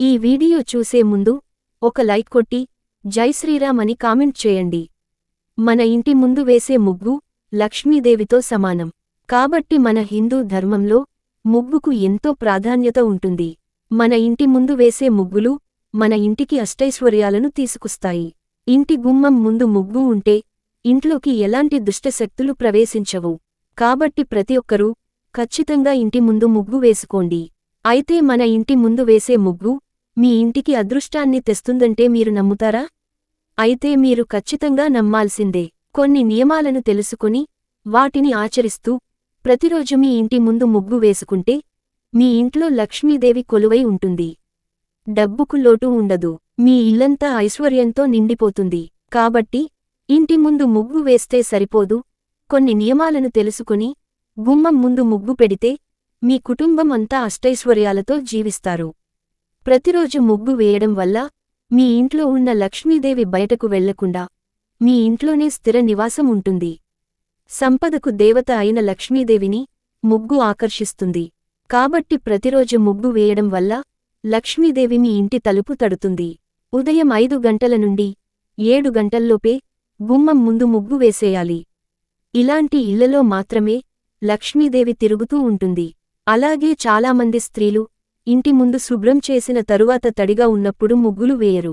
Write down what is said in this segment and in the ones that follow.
ఈ వీడియో చూసే ముందు ఒక లైక్ కొట్టి జై శ్రీరామ్ అని కామెంట్ చేయండి. మన ఇంటి ముందు వేసే ముగ్గు లక్ష్మీదేవితో సమానం. కాబట్టి మన హిందూ ధర్మంలో ముగ్గుకు ఎంతో ప్రాధాన్యత ఉంటుంది. మన ఇంటి ముందు వేసే ముగ్గులు మన ఇంటికి అష్టైశ్వర్యాలను తీసుకొస్తాయి. ఇంటి గుమ్మం ముందు ముగ్గు ఉంటే ఇంట్లోకి ఎలాంటి దుష్టశక్తులు ప్రవేశించవు. కాబట్టి ప్రతి ఒక్కరూ ఖచ్చితంగా ఇంటి ముందు ముగ్గు వేసుకోండి. అయితే మన ఇంటి ముందు వేసే ముగ్గు మీ ఇంటికి అదృష్టాన్ని తెస్తుందంటే మీరు నమ్ముతారా? అయితే మీరు ఖచ్చితంగా నమ్మాల్సిందే. కొన్ని నియమాలను తెలుసుకుని వాటిని ఆచరిస్తూ ప్రతిరోజు మీ ఇంటి ముందు ముగ్గు వేసుకుంటే మీ ఇంట్లో లక్ష్మీదేవి కొలువై ఉంటుంది. డబ్బుకు లోటు ఉండదు. మీ ఇల్లంతా ఐశ్వర్యంతో నిండిపోతుంది. కాబట్టి ఇంటి ముందు ముగ్గు వేస్తే సరిపోదు, కొన్ని నియమాలను తెలుసుకుని గుమ్మం ముందు ముగ్గు పెడితే మీ కుటుంబం అంతా అష్టైశ్వర్యాలతో జీవిస్తారు. ప్రతిరోజు ముగ్గు వేయడం వల్ల మీ ఇంట్లో ఉన్న లక్ష్మీదేవి బయటకు వెళ్లకుండా మీ ఇంట్లోనే స్థిర నివాసం ఉంటుంది. సంపదకు దేవత అయిన లక్ష్మీదేవిని ముగ్గు ఆకర్షిస్తుంది. కాబట్టి ప్రతిరోజు ముగ్గు వేయడం వల్ల లక్ష్మీదేవి మీ ఇంటి తలుపు తడుతుంది. ఉదయం 5 గంటల నుండి 7 గంటల్లోపే గుమ్మం ముందు ముగ్గు వేసేయాలి. ఇలాంటి ఇళ్లలో మాత్రమే లక్ష్మీదేవి తిరుగుతూ ఉంటుంది. అలాగే చాలామంది స్త్రీలు ఇంటి ముందు శుభ్రం చేసిన తరువాత తడిగా ఉన్నప్పుడు ముగ్గులు వేయరు.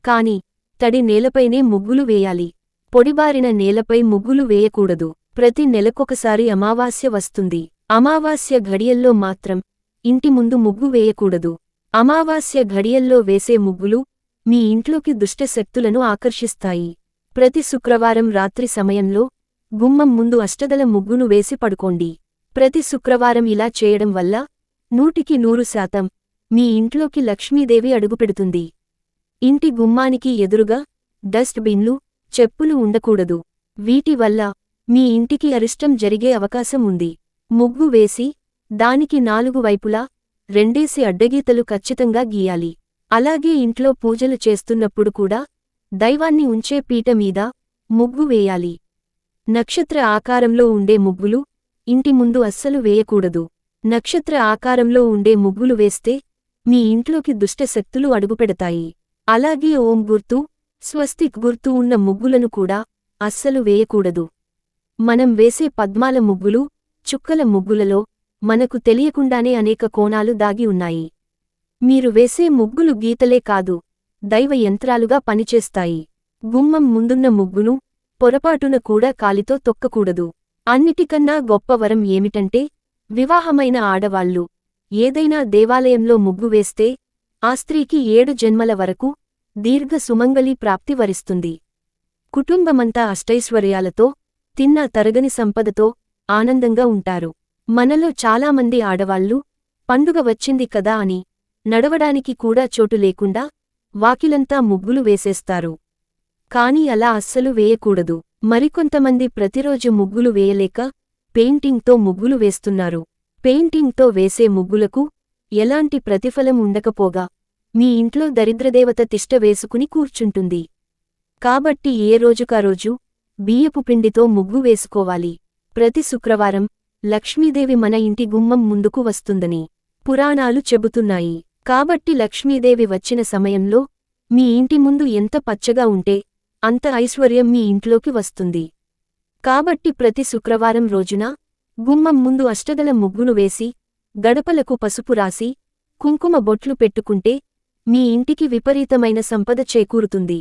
కాని తడి నేలపైనే ముగ్గులు వేయాలి. పొడిబారిన నేలపై ముగ్గులు వేయకూడదు. ప్రతి నెలకొకసారి అమావాస్య వస్తుంది. అమావాస్య ఘడియల్లో మాత్రం ఇంటి ముందు ముగ్గు వేయకూడదు. అమావాస్య ఘడియల్లో వేసే ముగ్గులు మీ ఇంట్లోకి దుష్టశక్తులను ఆకర్షిస్తాయి. ప్రతి శుక్రవారం రాత్రి సమయంలో గుమ్మం ముందు అష్టదళ ముగ్గును వేసి పడుకోండి. ప్రతి శుక్రవారం ఇలా చేయడం వల్ల 100% మీ ఇంట్లోకి లక్ష్మీదేవి అడుగుపెడుతుంది. ఇంటి గుమ్మానికి ఎదురుగా డస్ట్ బిన్లు, చెప్పులు ఉండకూడదు. వీటి వల్ల మీ ఇంటికి అరిష్టం జరిగే అవకాశం ఉంది. ముగ్గు వేసి దానికి 4 వైపులా 2 అడ్డగీతలు ఖచ్చితంగా గీయాలి. అలాగే ఇంట్లో పూజలు చేస్తున్నప్పుడు కూడా దైవాన్ని ఉంచే పీట మీద ముగ్గు వేయాలి. నక్షత్ర ఆకారంలో ఉండే ముగ్గులు ఇంటి ముందు అస్సలు వేయకూడదు. నక్షత్ర ఆకారంలో ఉండే ముగ్గులు వేస్తే మీ ఇంట్లోకి దుష్టశక్తులు అడుగుపెడతాయి. అలాగే ఓం గుర్తు, స్వస్తిక్ గుర్తు ఉన్న ముగ్గులను కూడా అస్సలు వేయకూడదు. మనం వేసే పద్మాల ముగ్గులు, చుక్కల ముగ్గులలో మనకు తెలియకుండానే అనేక కోణాలు దాగి ఉన్నాయి. మీరు వేసే ముగ్గులు గీతలే కాదు, దైవ యంత్రాలుగా పనిచేస్తాయి. గుమ్మం ముందున్న ముగ్గును పొరపాటున కూడా కాలితో తొక్కకూడదు. అన్నిటికన్నా గొప్ప వరం ఏమిటంటే వివాహమైన ఆడవాళ్లు ఏదైనా దేవాలయంలో ముగ్గు వేస్తే ఆ స్త్రీకి 7 జన్మల వరకు దీర్ఘ సుమంగళీ ప్రాప్తి వరిస్తుంది. కుటుంబమంతా అష్టైశ్వర్యాలతో, తిన్నా తరగని సంపదతో ఆనందంగా ఉంటారు. మనలో చాలామంది ఆడవాళ్లు పండుగ వచ్చింది కదా అని నడవడానికి కూడా చోటు లేకుండా వాకిలంతా ముగ్గులు వేసేస్తారు. కాని అలా అస్సలు వేయకూడదు. మరికొంతమంది ప్రతిరోజు ముగ్గులు వేయలేక పెయింటింగ్తో ముగ్గులు వేస్తున్నారు. పెయింటింగ్తో వేసే ముగ్గులకు ఎలాంటి ప్రతిఫలం ఉండకపోగా మీ ఇంట్లో దరిద్రదేవత తిష్ట వేసుకుని కూర్చుంటుంది. కాబట్టి ఏ రోజుకారోజు బియ్యపు పిండితో ముగ్గు వేసుకోవాలి. ప్రతి శుక్రవారం లక్ష్మీదేవి మన ఇంటి గుమ్మం ముందుకు వస్తుందని పురాణాలు చెబుతున్నాయి. కాబట్టి లక్ష్మీదేవి వచ్చిన సమయంలో మీ ఇంటి ముందు ఎంత పచ్చగా ఉంటే అంత ఐశ్వర్యం మీ ఇంట్లోకి వస్తుంది. కాబట్టి ప్రతి శుక్రవారం రోజున గుమ్మం ముందు అష్టదళ ముగ్గును వేసి గడపలకు పసుపు రాసి కుంకుమ బొట్లు పెట్టుకుంటే మీ ఇంటికి విపరీతమైన సంపద చేకూరుతుంది.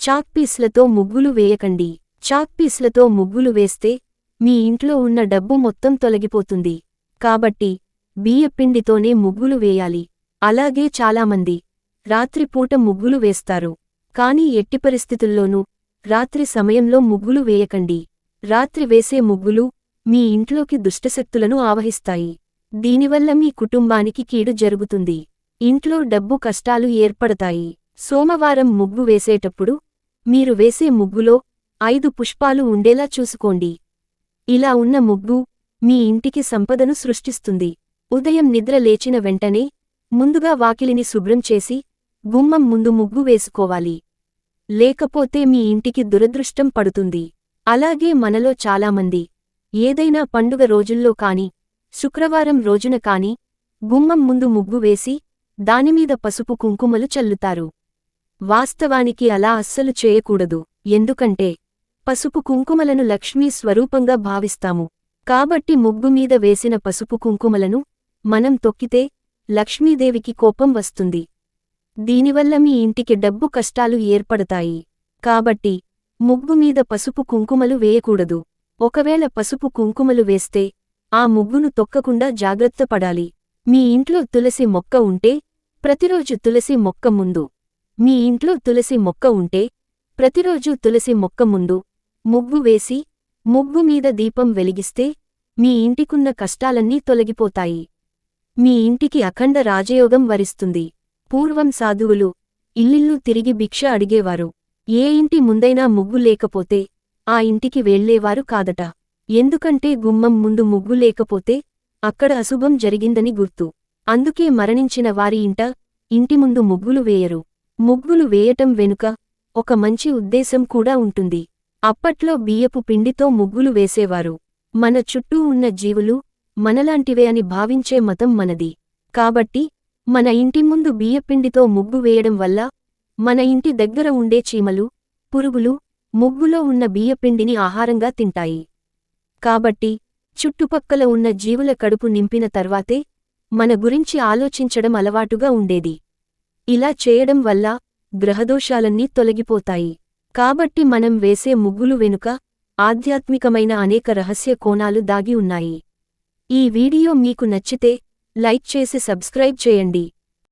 చాక్పీస్లతో ముగ్గులు వేయకండి. చాక్పీస్లతో ముగ్గులు వేస్తే మీ ఇంట్లో ఉన్న డబ్బు మొత్తం తొలగిపోతుంది. కాబట్టి బియ్యపిండితోనే ముగ్గులు వేయాలి. అలాగే చాలామంది రాత్రిపూట ముగ్గులు వేస్తారు. కానీ ఎట్టి పరిస్థితుల్లోనూ రాత్రి సమయంలో ముగ్గులు వేయకండి. రాత్రి వేసే ముగ్గులు మీ ఇంట్లోకి దుష్టశక్తులను ఆవహిస్తాయి. దీనివల్ల మీ కుటుంబానికి కీడు జరుగుతుంది. ఇంట్లో డబ్బు కష్టాలు ఏర్పడతాయి. సోమవారం ముగ్గు వేసేటప్పుడు మీరు వేసే ముగ్గులో 5 పుష్పాలు ఉండేలా చూసుకోండి. ఇలా ఉన్న ముగ్గు మీ ఇంటికి సంపదను సృష్టిస్తుంది. ఉదయం నిద్ర లేచిన వెంటనే ముందుగా వాకిలిని శుభ్రం చేసి గుమ్మం ముందు ముగ్గు వేసుకోవాలి. లేకపోతే మీ ఇంటికి దురదృష్టం పడుతుంది. అలాగే మనలో చాలామంది ఏదైనా పండుగ రోజుల్లో కాని శుక్రవారం రోజున కాని గుమ్మం ముందు ముగ్గు వేసి దానిమీద పసుపు కుంకుమలు చల్లుతారు. వాస్తవానికి అలా అస్సలు చేయకూడదు. ఎందుకంటే పసుపు కుంకుమలను లక్ష్మీ స్వరూపంగా భావిస్తాము. కాబట్టి ముగ్గు మీద వేసిన పసుపు కుంకుమలను మనం తొక్కితే లక్ష్మీదేవికి కోపం వస్తుంది. దీనివల్ల మీ ఇంటికి డబ్బు కష్టాలు ఏర్పడతాయి. కాబట్టి ముగ్గు మీద పసుపు కుంకుమలు వేయకూడదు. ఒకవేళ పసుపు కుంకుమలు వేస్తే ఆ ముగ్గును తొక్కకుండా జాగ్రత్త పడాలి. మీ ఇంట్లో తులసి మొక్క ఉంటే ప్రతిరోజు తులసి మొక్క ముందు మీ ఇంట్లో తులసి మొక్క ఉంటే ప్రతిరోజు తులసి మొక్క ముందు ముగ్గు వేసి ముగ్గు మీద దీపం వెలిగిస్తే మీ ఇంటికున్న కష్టాలన్నీ తొలగిపోతాయి. మీ ఇంటికి అఖండ రాజయోగం వరిస్తుంది. పూర్వం సాధువులు ఇల్లిల్లు తిరిగి భిక్ష అడిగేవారు. ఏ ఇంటి ముందైనా ముగ్గు లేకపోతే ఆ ఇంటికి వెళ్లేవారు కాదట. ఎందుకంటే గుమ్మం ముందు ముగ్గు లేకపోతే అక్కడ అశుభం జరిగిందని గుర్తు. అందుకే మరణించిన వారి ఇంటి ముందు ముగ్గులు వేయరు. ముగ్గులు వేయటం వెనుక ఒక మంచి ఉద్దేశం కూడా ఉంటుంది. అప్పట్లో బియ్యపు పిండితో ముగ్గులు వేసేవారు. మన చుట్టూ ఉన్న జీవులు మనలాంటివే అని భావించే మతం మనది. కాబట్టి మన ఇంటి ముందు బియ్యపిండితో ముగ్గు వేయడం వల్ల మన ఇంటి దగ్గర ఉండే చీమలు, పురుగులు ముగ్గులో ఉన్న బియ్యపిండిని ఆహారంగా తింటాయి. కాబట్టి చుట్టుపక్కల ఉన్న జీవుల కడుపు నింపిన తర్వాతే మన గురించి ఆలోచించడం అలవాటుగా ఉండేది. ఇలా చేయడం వల్ల గ్రహదోషాలన్నీ తొలగిపోతాయి. కాబట్టి మనం వేసే ముగ్గులు వెనుక ఆధ్యాత్మికమైన అనేక రహస్య కోణాలు దాగి ఉన్నాయి. ఈ వీడియో మీకు నచ్చితే లైక్ చేసి సబ్స్క్రైబ్ చేయండి.